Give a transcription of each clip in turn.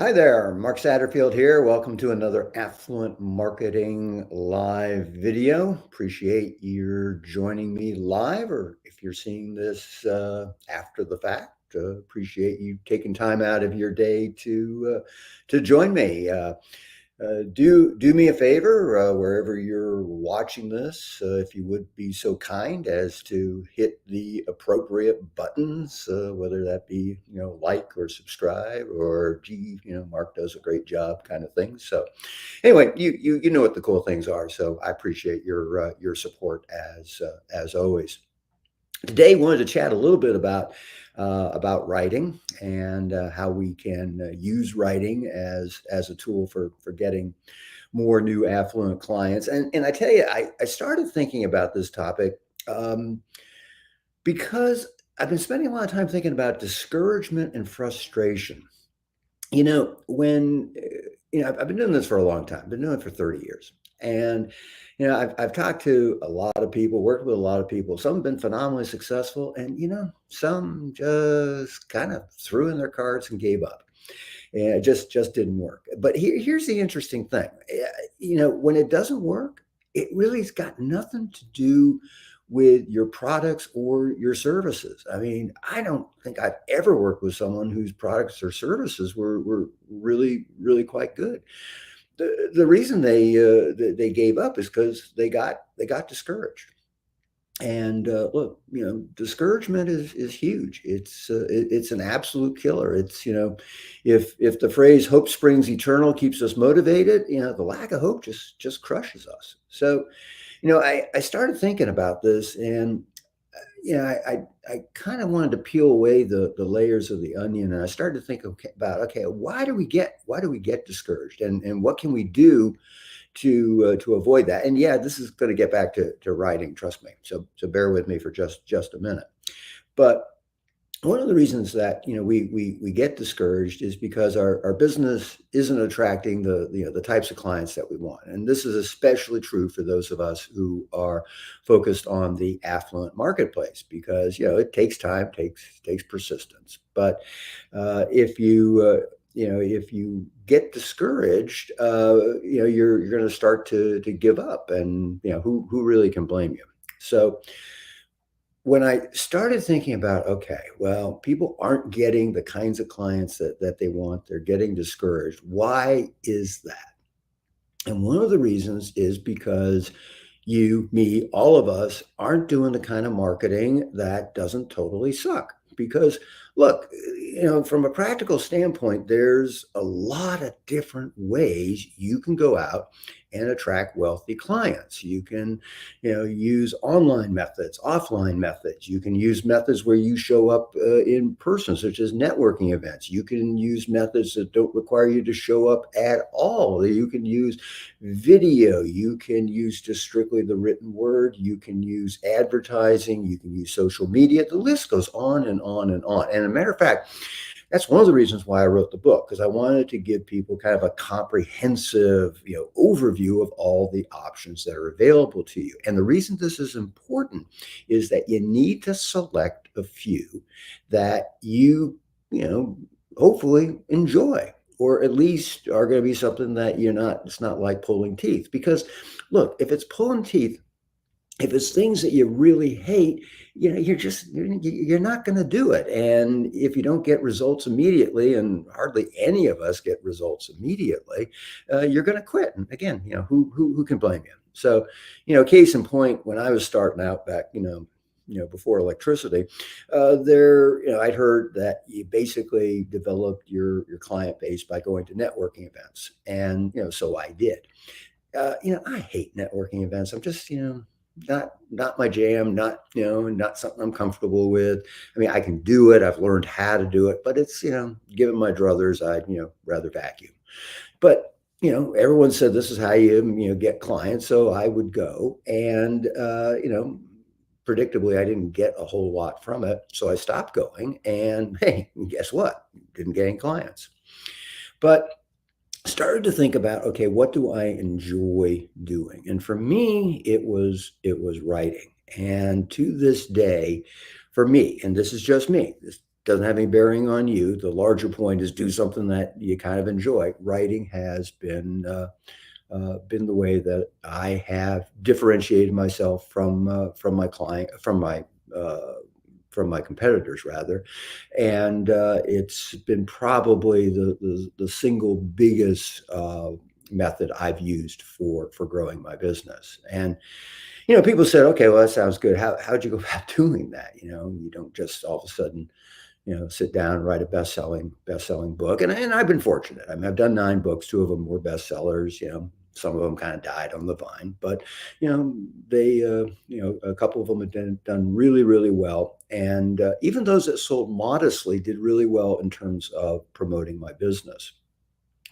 Hi there, Mark Satterfield here. Welcome to another Affluent Marketing live video. Appreciate your joining me live, or if you're seeing this after the fact, appreciate you taking time out of your day to join me. Do me a favor, wherever you're watching this, if you would be so kind as to hit the appropriate buttons, whether that be like or subscribe or gee, Mark does a great job kind of thing. So anyway, you know what the cool things are. So I appreciate your support as always. Today, wanted to chat a little bit about writing and how we can use writing as a tool for getting more new affluent clients. And I tell you, I started thinking about this topic um, because I've been spending a lot of time thinking about discouragement and frustration. When I've been doing this for a long time. I've been doing it for 30 years, and I've talked to a lot of people, worked with a lot of people. Some have been phenomenally successful, and some just kind of threw in their cards and gave up, and it just didn't work. But here's the interesting thing. When it doesn't work, it really's got nothing to do with your products or your services. I mean, I don't think I've ever worked with someone whose products or services were really, really quite good. The reason they gave up is because they got discouraged. And look, discouragement is huge. It's an absolute killer. It's if the phrase "hope springs eternal" keeps us motivated, the lack of hope just crushes us. So I started thinking about this, and I kind of wanted to peel away the layers of the onion, and I started to think about, okay, why do we get discouraged, and what can we do to avoid that? And yeah, this is going to get back to writing, trust me. So bear with me for just a minute. But one of the reasons that we get discouraged is because our business isn't attracting the types of clients that we want, and this is especially true for those of us who are focused on the affluent marketplace, because it takes time, takes persistence. But if you get discouraged, you're going to start to give up, and who really can blame you? So when I started thinking about, okay, well, people aren't getting the kinds of clients that they want, they're getting discouraged. Why is that? And one of the reasons is because you, me, all of us aren't doing the kind of marketing that doesn't totally suck. Because look, from a practical standpoint, there's a lot of different ways you can go out and attract wealthy clients. You can, use online methods, offline methods. You can use methods where you show up in person, such as networking events. You can use methods that don't require you to show up at all. You can use video. You can use just strictly the written word. You can use advertising. You can use social media. The list goes on and on and on. And as a matter of fact, that's one of the reasons why I wrote the book, because I wanted to give people kind of a comprehensive, overview of all the options that are available to you. And the reason this is important is that you need to select a few that hopefully enjoy, or at least are going to be something that it's not like pulling teeth. Because look, if it's pulling teeth, if it's things that you really hate, you're not going to do it. And if you don't get results immediately, and hardly any of us get results immediately, you're going to quit. And again, who can blame you? So, case in point, when I was starting out back, before electricity, I'd heard that you basically developed your client base by going to networking events, and so I did. I hate networking events. I'm just not my jam, not something I'm comfortable with. I mean, I can do it. I've learned how to do it, but it's, given my druthers, I'd, rather vacuum. But, everyone said this is how you get clients. So I would go, and, predictably, I didn't get a whole lot from it. So I stopped going, and hey, guess what? Didn't get any clients. But started to think about, okay, what do I enjoy doing? And for me, it was writing. And to this day, for me, and this is just me, doesn't have any bearing on you. The larger point is do something that you kind of enjoy. Writing has been the way that I have differentiated myself from my client uh, from my competitors rather, and it's been probably the single biggest method I've used for growing my business. And people said, okay, well, that sounds good. How'd you go about doing that? You don't just all of a sudden sit down and write a best-selling book. And I've been fortunate. I mean, I've done 9 books. 2 of them were bestsellers. Some of them kind of died on the vine, but they, a couple of them have done really, really well. And even those that sold modestly did really well in terms of promoting my business.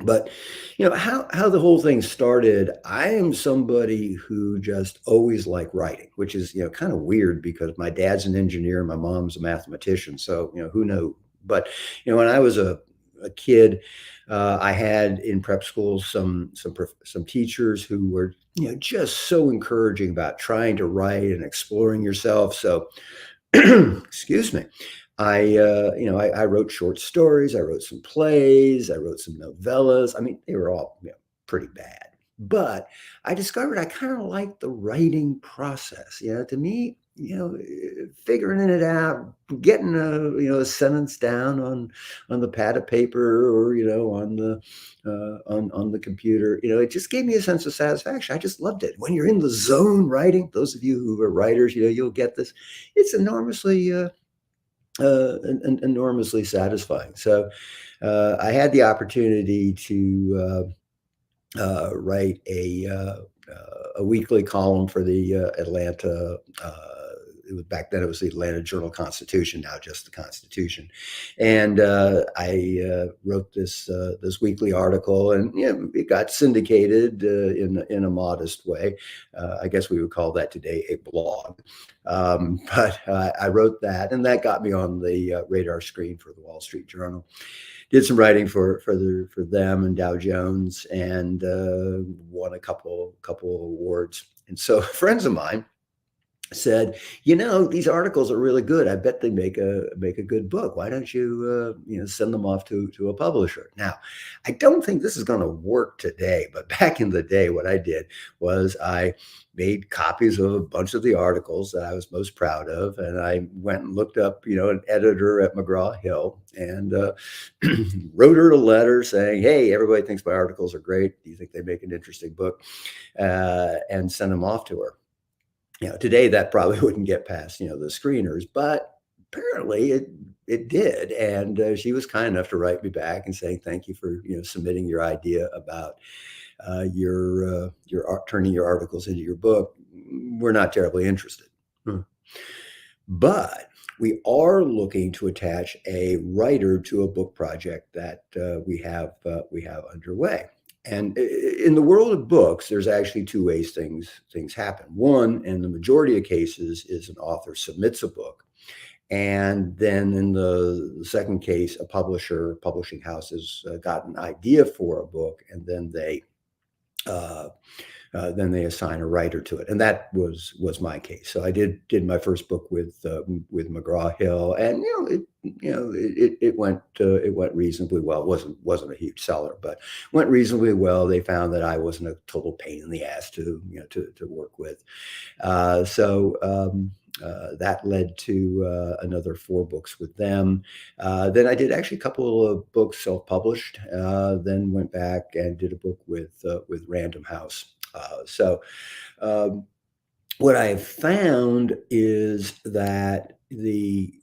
But how the whole thing started, I am somebody who just always liked writing, which is kind of weird because my dad's an engineer, my mom's a mathematician, so who knew. But when I was a kid, I had in prep school some teachers who were just so encouraging about trying to write and exploring yourself. So excuse me. I wrote short stories. I wrote some plays. I wrote some novellas. I mean, they were all pretty bad. But I discovered I kind of liked the writing process. To me, figuring it out, getting a sentence down on the pad of paper or on the computer. It just gave me a sense of satisfaction. I just loved it. When you're in the zone writing, those of you who are writers, you'll get this. It's enormously satisfying. So I had the opportunity to write a weekly column for the Atlanta. It was back then. It was the Atlanta Journal-Constitution. Now just the Constitution, and I wrote this weekly article, and it got syndicated in a modest way. I guess we would call that today a blog. But I wrote that, and that got me on the radar screen for the Wall Street Journal. Did some writing for them and Dow Jones, and won a couple awards. And so friends of mine said, these articles are really good. I bet they make a good book. Why don't you send them off to a publisher? Now, I don't think this is going to work today, but back in the day, what I did was I made copies of a bunch of the articles that I was most proud of, and I went and looked up, an editor at McGraw-Hill, and wrote her a letter saying, "Hey, everybody thinks my articles are great. Do you think they make an interesting book?" And sent them off to her. Today that probably wouldn't get past, the screeners, but apparently it did. And she was kind enough to write me back and saying, thank you for, submitting your idea about your turning your articles into your book. We're not terribly interested. But we are looking to attach a writer to a book project that we have underway. And in the world of books, there's actually 2 ways things happen. One, in the majority of cases, is an author submits a book. And then in the second case, a publishing house has got an idea for a book, and then they assign a writer to it, and that was my case. So I did my first book with McGraw-Hill, and it went reasonably well. It wasn't a huge seller, but went reasonably well. They found that I wasn't a total pain in the ass to work with. That led to another 4 books with them. Then I did actually a couple of books self-published. Then went back and did a book with Random House. What I have found is that the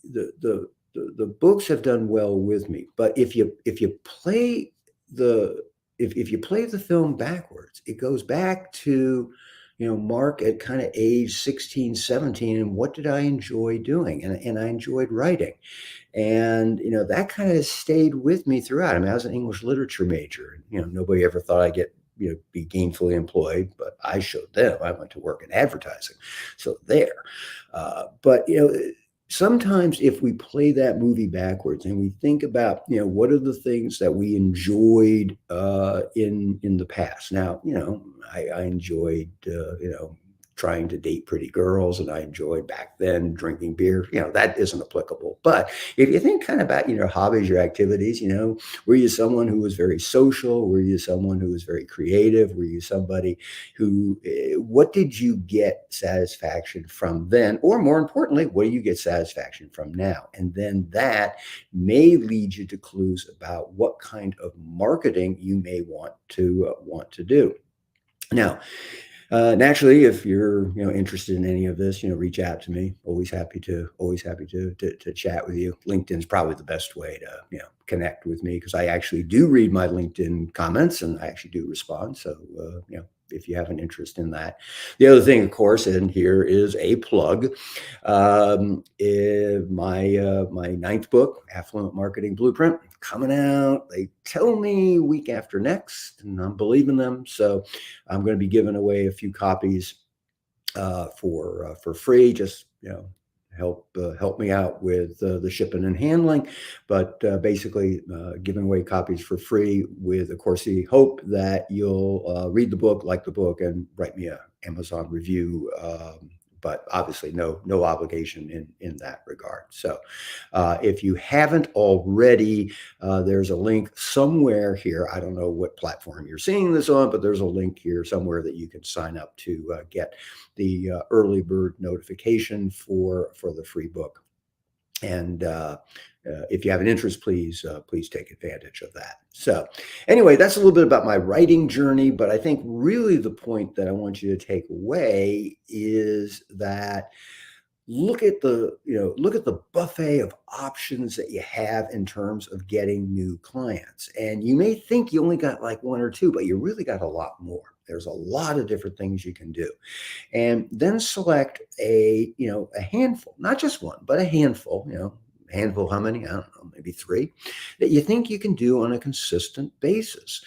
books have done well with me, but if you play if you play the film backwards, it goes back to Mark at kind of age 16, 17, and what did I enjoy doing? And I enjoyed writing. And, that kind of stayed with me throughout. I mean, I was an English literature major. Nobody ever thought I'd be gainfully employed, but I showed them. I went to work in advertising. So there. But, sometimes if we play that movie backwards and we think about, what are the things that we enjoyed in the past? Now, I enjoyed, trying to date pretty girls, and I enjoyed back then drinking beer. That isn't applicable. But if you think kind of about your hobbies, your activities, were you someone who was very social? Were you someone who was very creative? Were you somebody who, what did you get satisfaction from then? Or more importantly, what do you get satisfaction from now? And then that may lead you to clues about what kind of marketing you may want to do. Now, naturally, if you're interested in any of this, reach out to me. Always happy to chat with you. LinkedIn's probably the best way to connect with me, because I actually do read my LinkedIn comments and I actually do respond. So if you have an interest in that. The other thing, of course, and here is a plug, my ninth book, Affluent Marketing Blueprint, coming out. They tell me week after next, and I'm believing them. So I'm going to be giving away a few copies for free. Just help me out with the shipping and handling, but basically giving away copies for free with, of course, the hope that you'll read the book, like the book, and write me an Amazon review. But obviously no obligation in that regard. So if you haven't already, there's a link somewhere here. I don't know what platform you're seeing this on, but there's a link here somewhere that you can sign up to get the early bird notification for the free book. And if you have an interest, please take advantage of that. So anyway, that's a little bit about my writing journey, but I think really the point that I want you to take away is that look at the buffet of options that you have in terms of getting new clients. And you may think you only got like one or two, but you really got a lot more. There's a lot of different things you can do. And then select a handful, not just one, but a handful, handful, how many? I don't know, maybe 3 that you think you can do on a consistent basis,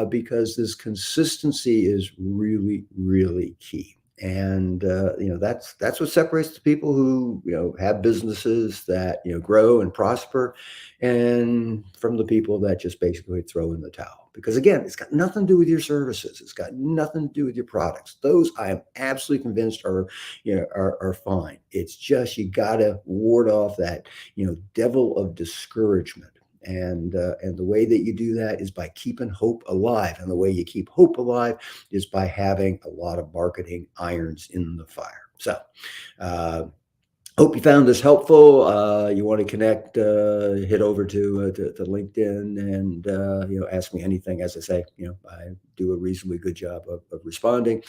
because this consistency is really, really key. And that's what separates the people who have businesses that grow and prosper, and from the people that just basically throw in the towel. Because again, it's got nothing to do with your services. It's got nothing to do with your products. Those I am absolutely convinced are fine. It's just you got to ward off that devil of discouragement. And the way that you do that is by keeping hope alive. And the way you keep hope alive is by having a lot of marketing irons in the fire. So hope you found this helpful. You want to connect, head over to LinkedIn and ask me anything. As I say, I do a reasonably good job of responding.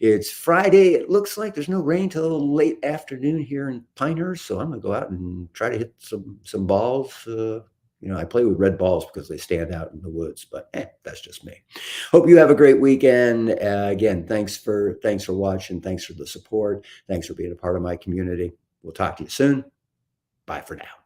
It's Friday. It looks like there's no rain till late afternoon here in Pinehurst, so I'm going to go out and try to hit some balls. I play with red balls because they stand out in the woods, but that's just me. Hope you have a great weekend. Again, thanks for watching. Thanks for the support. Thanks for being a part of my community. We'll talk to you soon. Bye for now.